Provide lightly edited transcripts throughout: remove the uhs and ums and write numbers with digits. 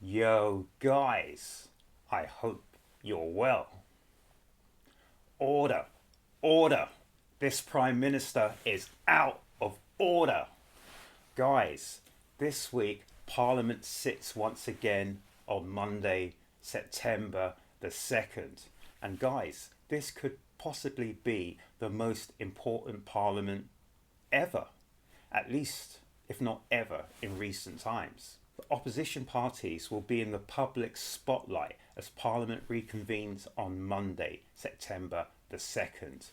Yo, guys, I hope you're well. Order, order. This Prime Minister is out of order. Guys, this week Parliament sits once again on Monday, September the 2nd. And guys, this could possibly be the most important Parliament ever, at least, if not ever, in recent times. The opposition parties will be in the public spotlight as Parliament reconvenes on Monday, September the 2nd.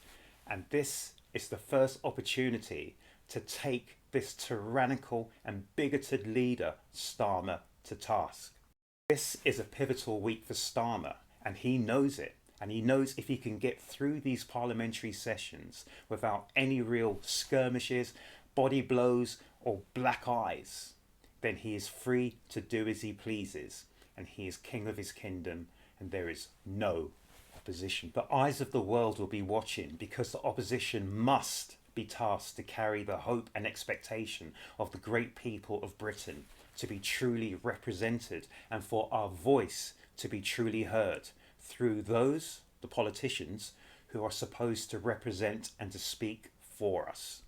And this is the first opportunity to take this tyrannical and bigoted leader, Starmer, to task. This is a pivotal week for Starmer, and he knows it. And he knows if he can get through these parliamentary sessions without any real skirmishes, body blows, or black eyes, then he is free to do as he pleases, and he is king of his kingdom, and there is no opposition. The eyes of the world will be watching because the opposition must be tasked to carry the hope and expectation of the great people of Britain to be truly represented and for our voice to be truly heard through those, the politicians, who are supposed to represent and to speak for us.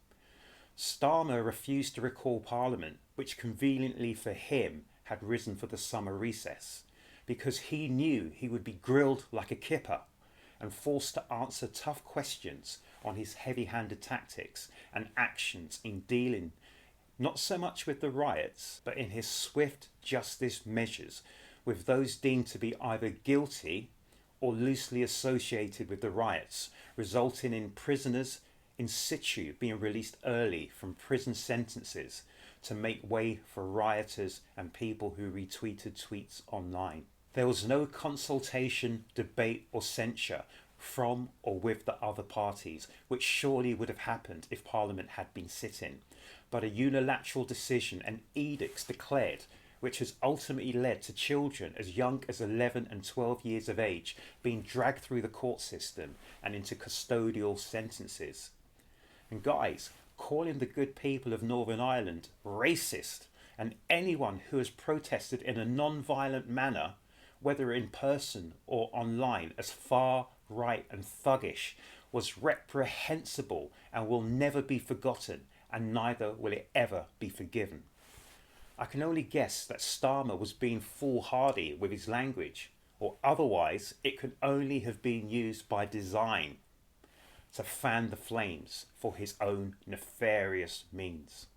Starmer refused to recall Parliament, which conveniently for him had risen for the summer recess, because he knew he would be grilled like a kipper and forced to answer tough questions on his heavy-handed tactics and actions in dealing not so much with the riots, but in his swift justice measures with those deemed to be either guilty or loosely associated with the riots, resulting in prisoners in situ being released early from prison sentences to make way for rioters and people who retweeted tweets online. There was no consultation, debate or censure from or with the other parties, which surely would have happened if Parliament had been sitting, but a unilateral decision and edicts declared, which has ultimately led to children as young as 11 and 12 years of age being dragged through the court system and into custodial sentences. And guys, calling the good people of Northern Ireland racist and anyone who has protested in a non-violent manner, whether in person or online, as far right and thuggish was reprehensible and will never be forgotten, and neither will it ever be forgiven. I can only guess that Starmer was being foolhardy with his language, or otherwise it could only have been used by design to fan the flames for his own nefarious means.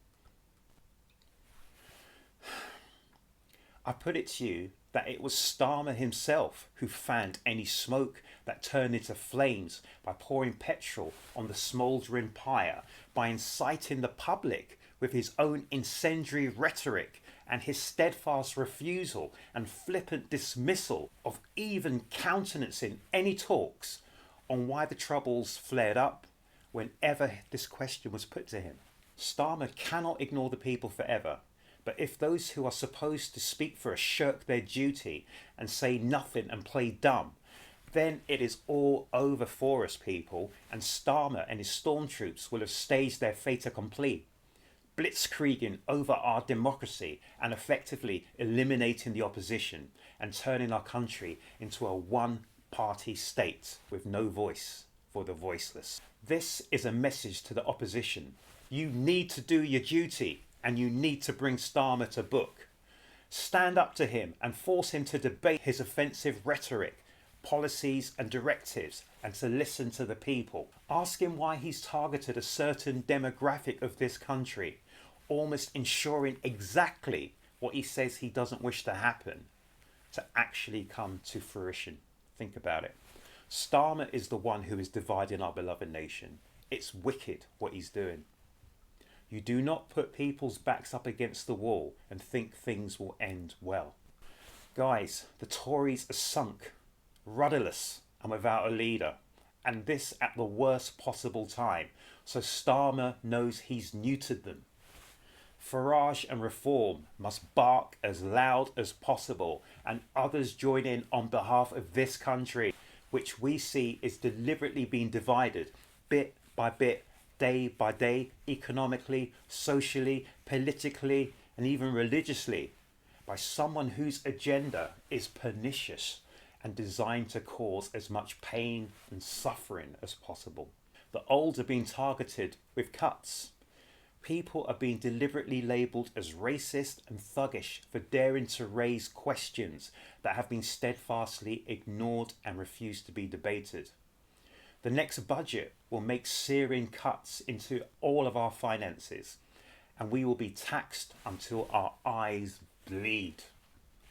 I put it to you that it was Starmer himself who fanned any smoke that turned into flames by pouring petrol on the smouldering pyre, by inciting the public with his own incendiary rhetoric and his steadfast refusal and flippant dismissal of even countenancing any talks on why the troubles flared up whenever this question was put to him. Starmer cannot ignore the people forever, but if those who are supposed to speak for us shirk their duty and say nothing and play dumb, then it is all over for us people, and Starmer and his stormtroops will have staged their fait accompli, blitzkrieging over our democracy and effectively eliminating the opposition and turning our country into a one-party state with no voice for the voiceless. This is a message to the opposition. You need to do your duty, and you need to bring Starmer to book. Stand up to him and force him to debate his offensive rhetoric, policies and directives, and to listen to the people. Ask him why he's targeted a certain demographic of this country, almost ensuring exactly what he says he doesn't wish to happen to actually come to fruition. Think about it. Starmer is the one who is dividing our beloved nation. It's wicked what he's doing. You do not put people's backs up against the wall and think things will end well. Guys, the Tories are sunk, rudderless and without a leader, and this at the worst possible time, so Starmer knows he's neutered them. Farage and Reform must bark as loud as possible, and others join in on behalf of this country, which we see is deliberately being divided bit by bit, day by day, economically, socially, politically, and even religiously, by someone whose agenda is pernicious and designed to cause as much pain and suffering as possible. The old are being targeted with cuts. People are being deliberately labelled as racist and thuggish for daring to raise questions that have been steadfastly ignored and refused to be debated. The next budget will make searing cuts into all of our finances, and we will be taxed until our eyes bleed.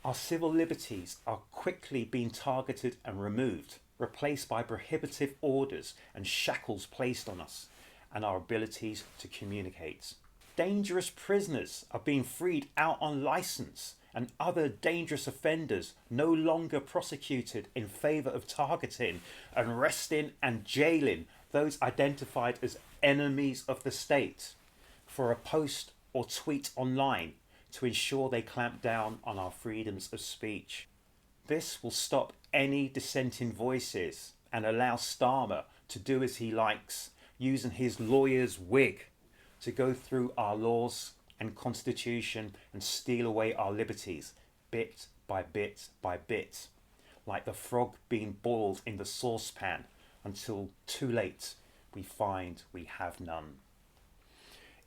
Our civil liberties are quickly being targeted and removed, replaced by prohibitive orders and shackles placed on us and our abilities to communicate. Dangerous prisoners are being freed out on licence, and other dangerous offenders no longer prosecuted in favour of targeting, arresting and jailing those identified as enemies of the state for a post or tweet online to ensure they clamp down on our freedoms of speech. This will stop any dissenting voices and allow Starmer to do as he likes, using his lawyer's wig to go through our laws and constitution and steal away our liberties bit by bit by bit, like the frog being boiled in the saucepan until too late we find we have none.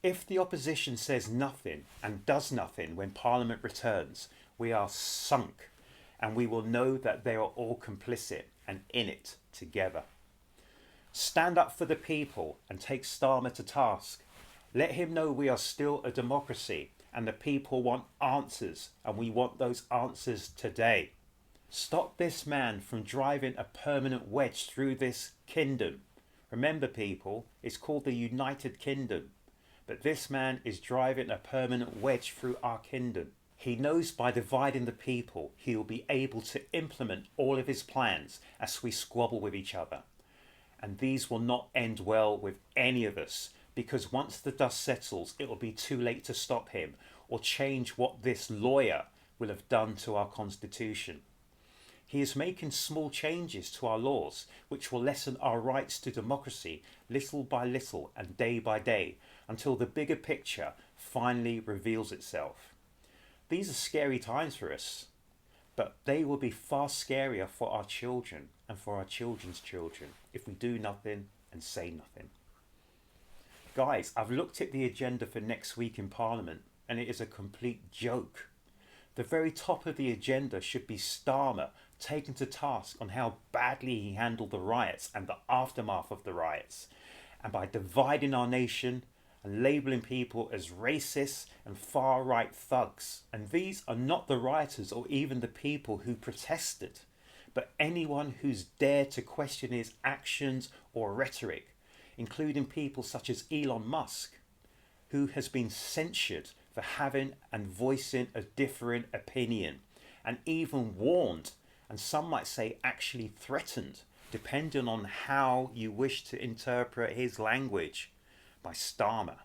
If the opposition says nothing and does nothing when Parliament returns, we are sunk, and we will know that they are all complicit and in it together. Stand up for the people and take Starmer to task. Let him know we are still a democracy and the people want answers, and we want those answers today. Stop this man from driving a permanent wedge through this kingdom. Remember, people, it's called the United Kingdom, but this man is driving a permanent wedge through our kingdom. He knows by dividing the people, he will be able to implement all of his plans as we squabble with each other. And these will not end well with any of us, because once the dust settles, it will be too late to stop him or change what this lawyer will have done to our constitution. He is making small changes to our laws, which will lessen our rights to democracy little by little and day by day, until the bigger picture finally reveals itself. These are scary times for us, but they will be far scarier for our children and for our children's children if we do nothing and say nothing. Guys, I've looked at the agenda for next week in Parliament, and it is a complete joke. The very top of the agenda should be Starmer taken to task on how badly he handled the riots and the aftermath of the riots, and by dividing our nation and labelling people as racists and far-right thugs. And these are not the rioters or even the people who protested, but anyone who's dared to question his actions or rhetoric, including people such as Elon Musk, who has been censured for having and voicing a different opinion, and even warned, and some might say actually threatened, depending on how you wish to interpret his language, by Starmer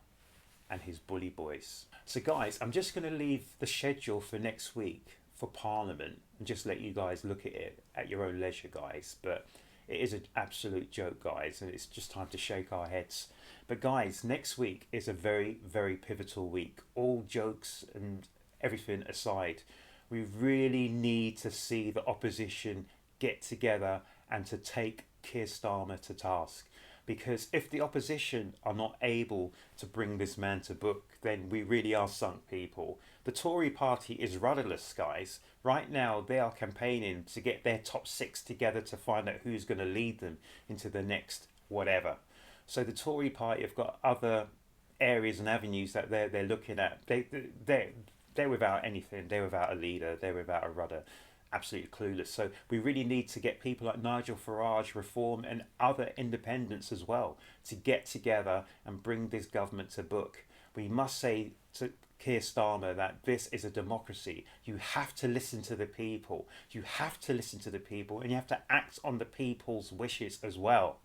and his bully boys. So guys, I'm just going to leave the schedule for next week for Parliament and just let you guys look at it at your own leisure, guys. But it is an absolute joke, guys, and it's just time to shake our heads. But guys, next week is a very, very pivotal week. All jokes and everything aside, we really need to see the opposition get together and to take Keir Starmer to task. Because if the opposition are not able to bring this man to book, then we really are sunk, people. The Tory party is rudderless, guys. Right now, they are campaigning to get their top six together to find out who's going to lead them into the next whatever. So the Tory party have got other areas and avenues that they're looking at. They're without anything. They're without a leader. They're without a rudder. Absolutely clueless. So we really need to get people like Nigel Farage, Reform and other independents as well to get together and bring this government to book. We must say to Keir Starmer that this is a democracy. You have to listen to the people. You have to listen to the people, and you have to act on the people's wishes as well.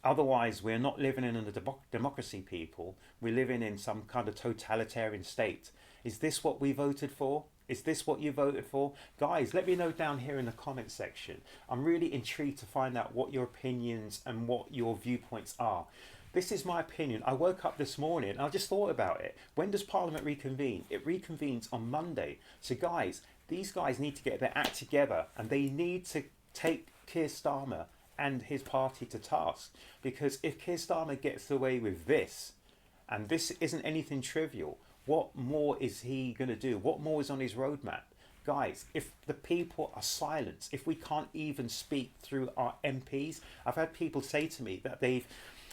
Otherwise, we're not living in a democracy, people. We're living in some kind of totalitarian state. Is this what we voted for? Is this what you voted for? Guys, let me know down here in the comment section. I'm really intrigued to find out what your opinions and what your viewpoints are. This is my opinion. I woke up this morning and I just thought about it. When does Parliament reconvene? It reconvenes on Monday. So, guys, these guys need to get their act together and they need to take Keir Starmer and his party to task. Because if Keir Starmer gets away with this, and this isn't anything trivial, what more is he going to do? What more is on his roadmap? Guys, if the people are silenced, if we can't even speak through our MPs, I've had people say to me that they've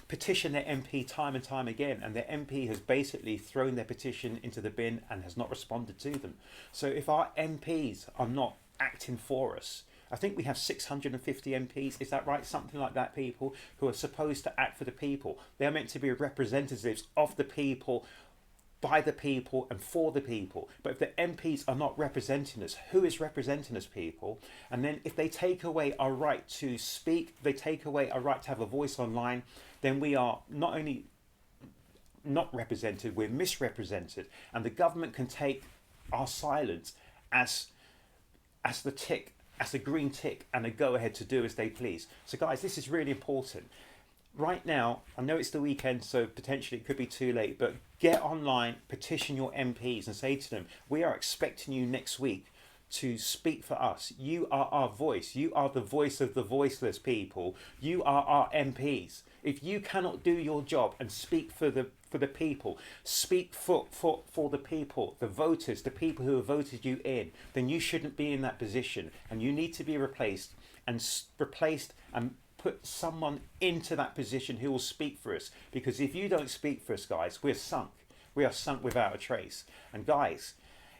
petitioned their MP time and time again, and their MP has basically thrown their petition into the bin and has not responded to them. So if our MPs are not acting for us, I think we have 650 MPs, is that right? Something like that, people who are supposed to act for the people. They're meant to be representatives of the people, by the people and for the people. But if the MPs are not representing us, who is representing us, people? And then if they take away our right to speak, they take away our right to have a voice online, then we are not only not represented, we're misrepresented. And the government can take our silence as the tick, as a green tick and a go ahead to do as they please. So guys, this is really important. Right now, I know it's the weekend, so potentially it could be too late, but get online, petition your MPs and say to them, we are expecting you next week to speak for us. You are our voice. You are the voice of the voiceless, people. You are our MPs. If you cannot do your job and speak for the people, speak for the people, the voters, the people who have voted you in, then you shouldn't be in that position, and you need to be replaced and put someone into that position who will speak for us. Because if you don't speak for us, guys, we're sunk. We are sunk without a trace. And guys,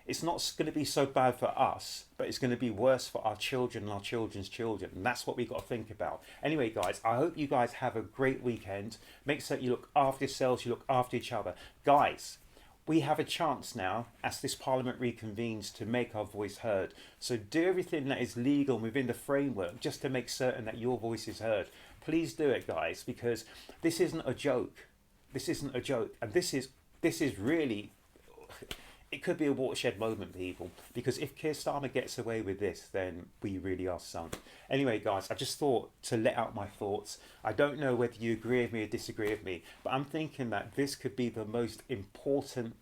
it's not going to be so bad for us, but it's going to be worse for our children and our children's children. And that's what we've got to think about. Anyway, guys, I hope you guys have a great weekend. Make sure you look after yourselves, you look after each other. Guys, we have a chance now, as this Parliament reconvenes, to make our voice heard. So do everything that is legal and within the framework just to make certain that your voice is heard. Please do it, guys, because this isn't a joke. This isn't a joke. And this is really, it could be a watershed moment, people, because if Keir Starmer gets away with this, then we really are sunk. Anyway, guys, I just thought to let out my thoughts. I don't know whether you agree with me or disagree with me, but I'm thinking that this could be the most important,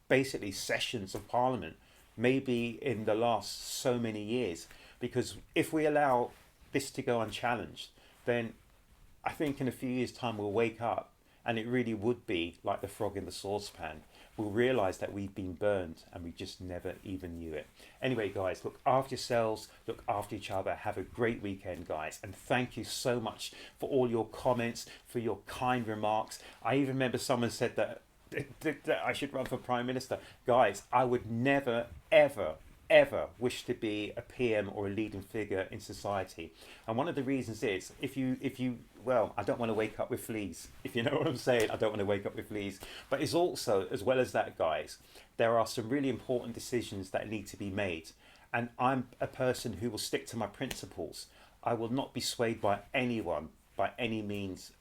basically, sessions of Parliament, maybe in the last so many years, because if we allow this to go unchallenged, then I think in a few years' time we'll wake up and it really would be like the frog in the saucepan. We'll realise that we've been burned and we just never even knew it. Anyway, guys, look after yourselves, look after each other. Have a great weekend, guys. And thank you so much for all your comments, for your kind remarks. I even remember someone said that I should run for Prime Minister. Guys, I would never, ever, ever wish to be a PM or a leading figure in society. And one of the reasons is, if you well, I don't want to wake up with fleas. If you know what I'm saying, I don't want to wake up with fleas. But it's also, as well as that, guys, there are some really important decisions that need to be made. And I'm a person who will stick to my principles. I will not be swayed by anyone, by any means,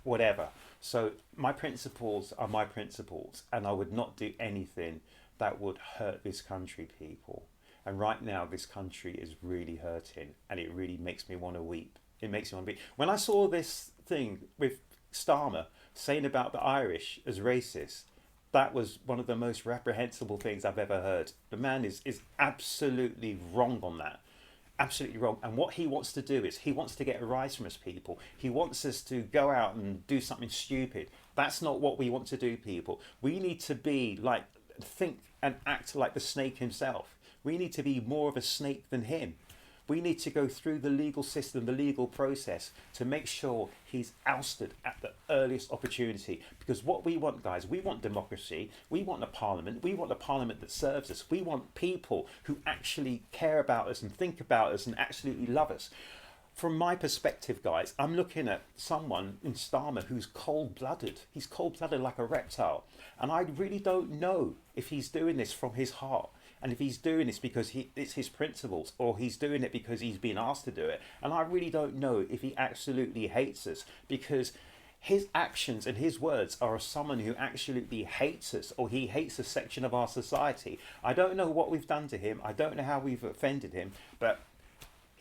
whatever. So my principles are my principles, and I would not do anything that would hurt this country, people. And right now, this country is really hurting, and it really makes me want to weep. It makes me want to weep. When I saw this thing with Starmer saying about the Irish as racist, that was one of the most reprehensible things I've ever heard. The man is absolutely wrong on that. Absolutely wrong. And what he wants to do is he wants to get a rise from us, people. He wants us to go out and do something stupid. That's not what we want to do, people. We need to be like, think and act like the snake himself. We need to be more of a snake than him. We need to go through the legal system, the legal process, to make sure he's ousted at the earliest opportunity. Because what we want, guys, we want democracy. We want a parliament. We want a parliament that serves us. We want people who actually care about us and think about us and absolutely love us. From my perspective, guys, I'm looking at someone in Starmer who's cold-blooded. He's cold-blooded like a reptile. And I really don't know if he's doing this from his heart. And if he's doing this because it's his principles, or he's doing it because he's been asked to do it. And I really don't know if he absolutely hates us, because his actions and his words are of someone who absolutely hates us, or he hates a section of our society. I don't know what we've done to him. I don't know how we've offended him, but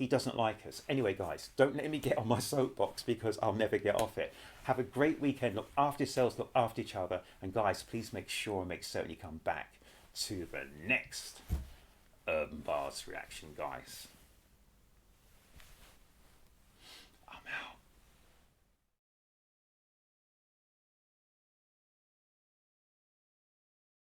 He doesn't like us. Anyway, guys, don't let me get on my soapbox because I'll never get off it. Have a great weekend. Look after yourselves, look after each other. And guys, please make sure and make certain you come back to the next Urban Bars reaction, guys.